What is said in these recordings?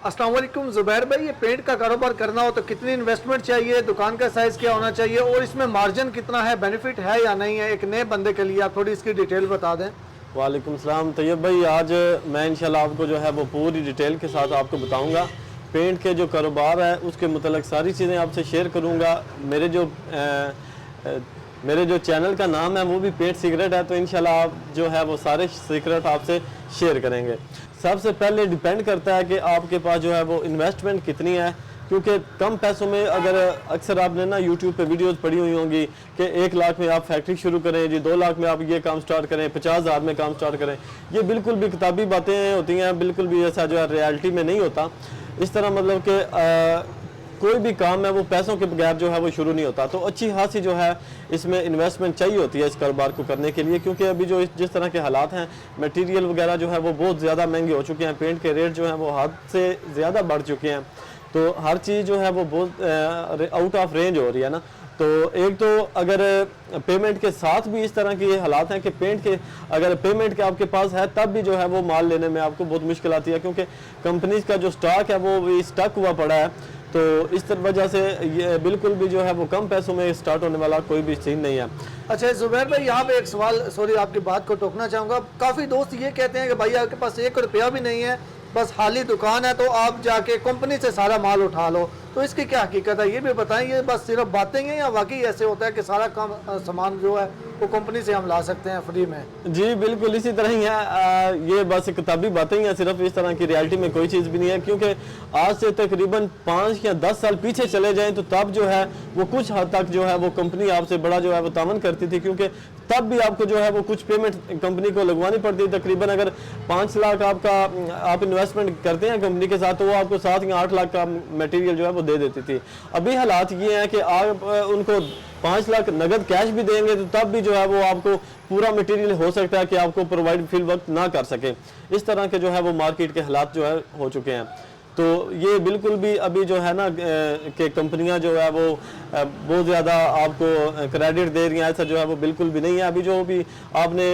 अस्सलाम वालेकुम ज़ुबैर भाई, ये पेंट का कारोबार करना हो तो कितनी इन्वेस्टमेंट चाहिए, दुकान का साइज़ क्या होना चाहिए और इसमें मार्जिन कितना है, बेनिफिट है या नहीं है, एक नए बंदे के लिए आप थोड़ी इसकी डिटेल बता दें। वालेकुम सलाम तैयब भाई, आज मैं इंशाल्लाह आपको जो है वो पूरी डिटेल के साथ आपको बताऊंगा। पेंट के जो कारोबार है उसके मतलब सारी चीज़ें आपसे शेयर करूंगा। मेरे जो चैनल का नाम है वो भी पेंट सीक्रेट है, तो इंशाल्लाह आप जो है वो सारे सीक्रेट आपसे शेयर करेंगे। सबसे पहले डिपेंड करता है कि आपके पास जो है वो इन्वेस्टमेंट कितनी है, क्योंकि कम पैसों में अगर अक्सर आपने ना यूट्यूब पे वीडियोस पढ़ी हुई होंगी कि 1 लाख में आप फैक्ट्री शुरू करें जी, 2 लाख में आप ये काम स्टार्ट करें, 50,000 में काम स्टार्ट करें। ये बिल्कुल भी किताबी बातें होती हैं, बिल्कुल भी ऐसा जो है रियलिटी में नहीं होता। इस तरह मतलब कि कोई भी काम है वो पैसों के बगैर जो है वो शुरू नहीं होता। तो अच्छी खासी जो है इसमें इन्वेस्टमेंट चाहिए होती है इस कारोबार को करने के लिए, क्योंकि अभी जो जिस तरह के हालात हैं, मटेरियल वगैरह जो है वो बहुत ज़्यादा महंगे हो चुके हैं, पेंट के रेट जो हैं वो हद से ज़्यादा बढ़ चुके हैं। तो हर चीज़ जो है वो बहुत आउट ऑफ रेंज हो रही है ना। तो एक तो अगर पेमेंट के साथ भी इस तरह के ये हालात हैं कि अगर पेमेंट के आपके पास है तब भी जो है वो माल लेने में आपको बहुत मुश्किल आती है, क्योंकि कंपनीज का जो स्टॉक है वो भी स्टक हुआ पड़ा है। तो इस वजह से ये बिल्कुल भी जो है वो कम पैसों में स्टार्ट होने वाला कोई भी सीन नहीं है। अच्छा ज़ुबैर भाई, यहाँ पे एक सवाल, सॉरी आपकी बात को टोकना चाहूँगा। काफ़ी दोस्त ये कहते हैं कि भाई आपके पास 1 रुपया भी नहीं है, बस खाली दुकान है, तो आप जाके कंपनी से सारा माल उठा लो। तो इसकी क्या हकीकत है, ये भी बताएं। ये बस सिर्फ बातें हैं या वाकई ऐसे होता है कि सारा काम सामान जो है वो कंपनी से हम ला सकते हैं फ्री में? जी बिल्कुल इसी तरह ही है। ये बस किताबी बातें ही हैं, सिर्फ इस तरह की रियलिटी में कोई चीज़ भी नहीं है। क्योंकि आज से तकरीबन 5 या 10 साल पीछे चले जाएं तो तब जो है वो कुछ हद तक जो है वो कंपनी आपसे बड़ा जो है वो तामन करती थी, क्योंकि तब भी आपको जो है वो कुछ पेमेंट कंपनी को लगवानी पड़ती। तकरीबन अगर 5 लाख आप इन्वेस्टमेंट करते हैं कंपनी के साथ, तो वो आपको 7 या 8 लाख का मटेरियल जो है वो दे देती थी। अभी हालात ये हैं कि आप उनको 5 लाख नगद कैश भी देंगे तो तब भी जो है वो आपको पूरा मटेरियल हो सकता है कि आपको प्रोवाइड फिल वक्त ना कर सके। इस तरह के जो है वो मार्केट के हालात जो है हो चुके हैं। तो ये बिल्कुल भी अभी जो है ना कि कंपनियां जो है वो बहुत ज़्यादा आपको क्रेडिट दे रही हैं, ऐसा जो है वो बिल्कुल भी नहीं है। अभी जो भी आपने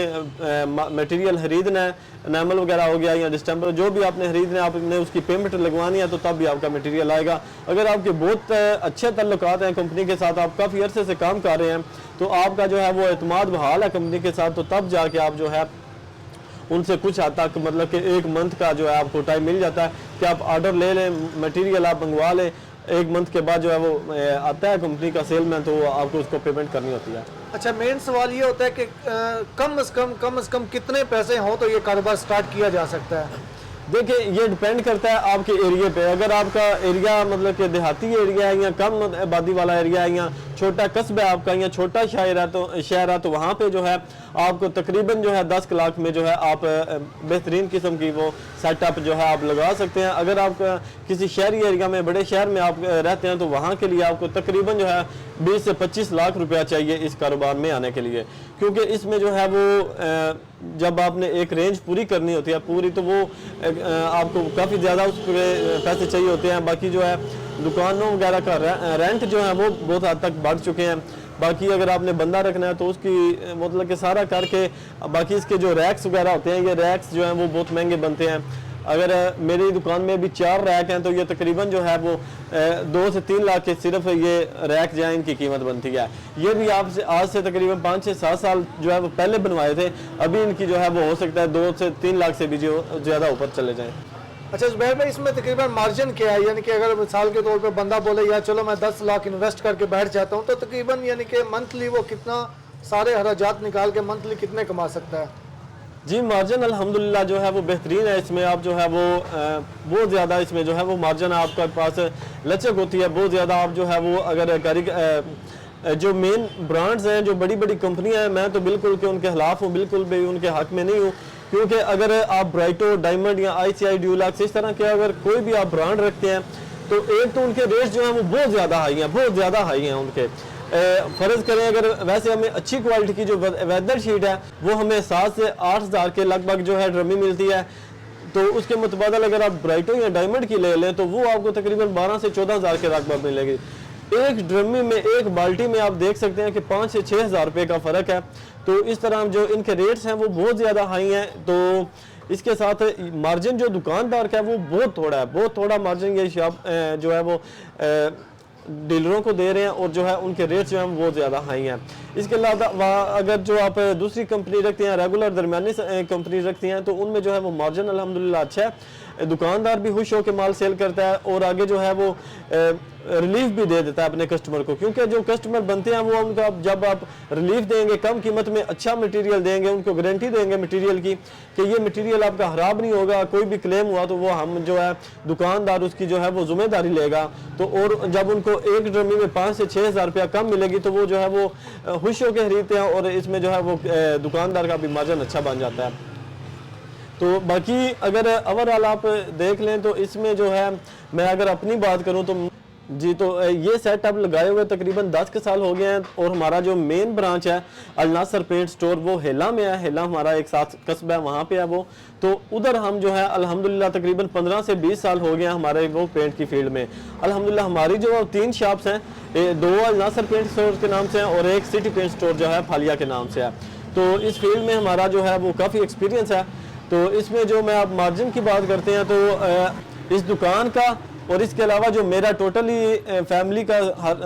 मटेरियल खरीदना है, नैमल वगैरह हो गया या डिस्टेंबर, जो भी आपने खरीदना है, आपने उसकी पेमेंट लगवानी है तो तब भी आपका मटेरियल आएगा। अगर आपके बहुत अच्छे ताल्लुकात हैं कंपनी के साथ, आप काफ़ी अरसे से काम कर रहे हैं, तो आपका जो है वो एतमाद बहाल है कंपनी के साथ, तो तब जाके आप जो है उनसे कुछ हद तक मतलब कि 1 मंथ का जो है आपको टाइम मिल जाता है कि आप ऑर्डर ले लें, मटेरियल आप मंगवा लें। 1 मंथ के बाद जो है वो आता है कंपनी का सेलमैन, तो आपको उसको पेमेंट करनी होती है। अच्छा, मेन सवाल ये होता है कि कम से कम कितने पैसे हो तो ये कारोबार स्टार्ट किया जा सकता है? देखिए ये डिपेंड करता है आपके एरिया पे। अगर आपका एरिया मतलब कि देहाती एरिया है या कम आबादी वाला एरिया है या छोटा कस्बा है आपका या छोटा शहर है तो वहाँ पे जो है आपको तकरीबन जो है 10 लाख में जो है आप बेहतरीन किस्म की वो सेटअप जो है आप लगा सकते हैं। अगर आप किसी शहरी एरिया में, बड़े शहर में आप रहते हैं, तो वहाँ के लिए आपको तकरीबन जो है 20 से 25 लाख रुपया चाहिए इस कारोबार में आने के लिए, क्योंकि इसमें जो है वो जब आपने एक रेंज पूरी करनी होती है पूरी, तो वो आपको काफ़ी ज़्यादा उस पर पैसे चाहिए होते हैं। बाकी जो है दुकानों वगैरह का रेंट जो है वो बहुत हद तक बढ़ चुके हैं। बाकी अगर आपने बंदा रखना है तो उसकी मतलब कि सारा करके, बाकी इसके जो रैक्स वगैरह होते हैं, ये रैक्स जो हैं वो बहुत महंगे बनते हैं। अगर मेरी दुकान में भी 4 रैक हैं तो ये तकरीबन जो है वो 2 से 3 लाख के सिर्फ ये रैक जो है इनकी कीमत बनती है। ये भी आपसे आज से तकरीबन 5 से 7 साल जो है वो पहले बनवाए थे। अभी इनकी जो है वो हो सकता है 2 से 3 लाख से भी जो ज़्यादा ऊपर चले जाएँ। अच्छा ज़ुबैर भाई, इसमें तकरीबन मार्जिन क्या है? यानी कि अगर मिसाल के तौर पे बंदा बोले यार चलो मैं 10 लाख इन्वेस्ट करके बैठ जाता हूँ, तो तकरीबन यानी कि मंथली वो कितना सारे खर्चात निकाल के मंथली कितने कमा सकता है? जी मार्जिन अल्हम्दुलिल्लाह जो है वो बेहतरीन है। इसमें आप जो है वो बहुत ज़्यादा इसमें जो है वो मार्जिन आपके पास लचक होती है बहुत ज़्यादा। आप जो है वो अगर जो मेन ब्रांड्स हैं, जो बड़ी बड़ी कंपनियां हैं, मैं तो बिल्कुल के उनके खिलाफ हूँ, बिल्कुल भी उनके हक में नहीं हूँ। क्योंकि अगर आप ब्राइटो, डायमंड या ICI ड्यूलक्स इस तरह के अगर कोई भी आप ब्रांड रखते हैं, तो एक तो उनके रेट जो हैं वो बहुत ज़्यादा हाई हैं, बहुत ज़्यादा हाई हैं उनके। फ़र्ज़ करें अगर वैसे हमें अच्छी क्वालिटी की जो वेदर शीट है वो हमें 7 से 8 हज़ार के लगभग जो है ड्रमी मिलती है, तो उसके मुतबादल अगर आप ब्राइटो या डायमंड की ले लें तो वो आपको तकरीबन 12 से 14 हज़ार के लगभग मिलेगी। एक ड्रमी में, एक बाल्टी में आप देख सकते हैं कि 5 से 6 हज़ार रुपये का फ़र्क है। तो इस तरह जो इनके रेट्स हैं वो बहुत ज़्यादा हाई हैं। तो इसके साथ मार्जिन जो दुकानदार का है वो बहुत थोड़ा है, बहुत थोड़ा मार्जिन ये शॉप जो है वो डीलरों को दे रहे हैं और जो है उनके रेट जो हैं वो ज़्यादा हाई हैं। इसके अलावा अगर जो आप दूसरी कंपनी रखते हैं, रेगुलर दरमियानी कंपनी रखती हैं, तो उनमें जो है वो मार्जिन अल्हम्दुलिल्लाह अच्छा है, दुकानदार भी खुश होकर माल सेल करता है और आगे जो है वो रिलीफ भी दे देता है अपने कस्टमर को, क्योंकि जो कस्टमर बनते हैं वो उनका जब आप रिलीफ देंगे, कम कीमत में अच्छा मटेरियल देंगे, उनको गारंटी देंगे मटेरियल की कि ये मटेरियल आपका ख़राब नहीं होगा, कोई भी क्लेम हुआ तो वो हम जो है दुकानदार उसकी जो है वो जिम्मेदारी लेगा। तो और जब उनको एक ड्रमी में 5 से 6 हज़ार रुपया कम मिलेगी तो वो जो है वो खुश होकर खरीदते हैं और इसमें जो है वो दुकानदार का भी मार्जिन अच्छा बन जाता है। तो बाकी अगर ओवरऑल आप देख लें तो इसमें जो है मैं अगर अपनी बात करूं तो जी, तो ये सेटअप लगाए हुए तकरीबन 10 के साल हो गए हैं और हमारा जो मेन ब्रांच है अल नासर पेंट स्टोर वो हेला में है। हेला हमारा एक साथ कस्बा है, वहाँ पे है वो। तो उधर हम जो है अल्हम्दुलिल्लाह तकरीबन 15 से 20 साल हो गए हैं हमारे वो पेंट की फील्ड में। अल्हम्दुलिल्लाह हमारी जो 3 शॉप्स हैं, 2 अल नासर पेंट स्टोर के नाम से हैं और एक सिटी पेंट स्टोर जो है फालिया के नाम से है। तो इस फील्ड में हमारा जो है वो काफ़ी एक्सपीरियंस है। तो इसमें जो मैं आप मार्जिन की बात करते हैं तो इस दुकान का और इसके अलावा जो मेरा टोटली फैमिली का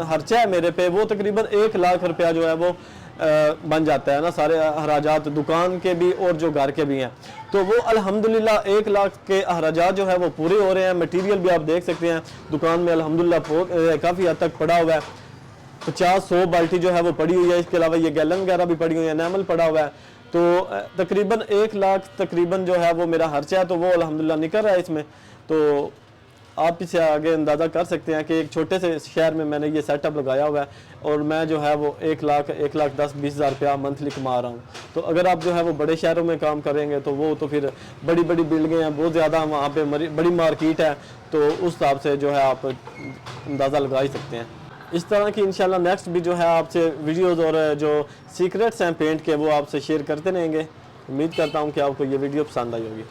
खर्चा है मेरे पे वो तकरीबन 1 लाख रुपया जो है वो बन जाता है ना, सारे अखराजात दुकान के भी और जो घर के भी हैं। तो वो अल्हम्दुलिल्लाह 1 लाख के अखराजात जो है वो पूरे हो रहे हैं। मटेरियल भी आप देख सकते हैं दुकान में अल्हम्दुलिल्लाह काफ़ी हद तक पड़ा हुआ है, 50-100 बाल्टी जो है वो पड़ी हुई है। इसके अलावा ये गैलन वगैरह भी पड़ी हुई है, एनामल पड़ा हुआ है। तो तकरीबन 1 लाख तकरीबन जो है वो मेरा खर्चा है, तो वो अल्हम्दुलिल्लाह निकल रहा है इसमें। तो आप इसे आगे अंदाज़ा कर सकते हैं कि एक छोटे से शहर में मैंने ये सेटअप लगाया हुआ है और मैं जो है वो 1 लाख 10-20 हज़ार रुपया मंथली कमा रहा हूँ। तो अगर आप जो है वो बड़े शहरों में काम करेंगे तो वो तो फिर बड़ी बड़ी बिल्डिंगें हैं, बहुत ज़्यादा वहाँ पे बड़ी मार्केट है, तो उस हिसाब से जो है आप अंदाज़ा लगा ही सकते हैं। इस तरह की इंशाल्लाह नेक्स्ट भी जो है आपसे वीडियोज़ और जो सीक्रेट्स हैं पेंट के वो आपसे शेयर करते रहेंगे। उम्मीद करता हूँ कि आपको ये वीडियो पसंद आई होगी।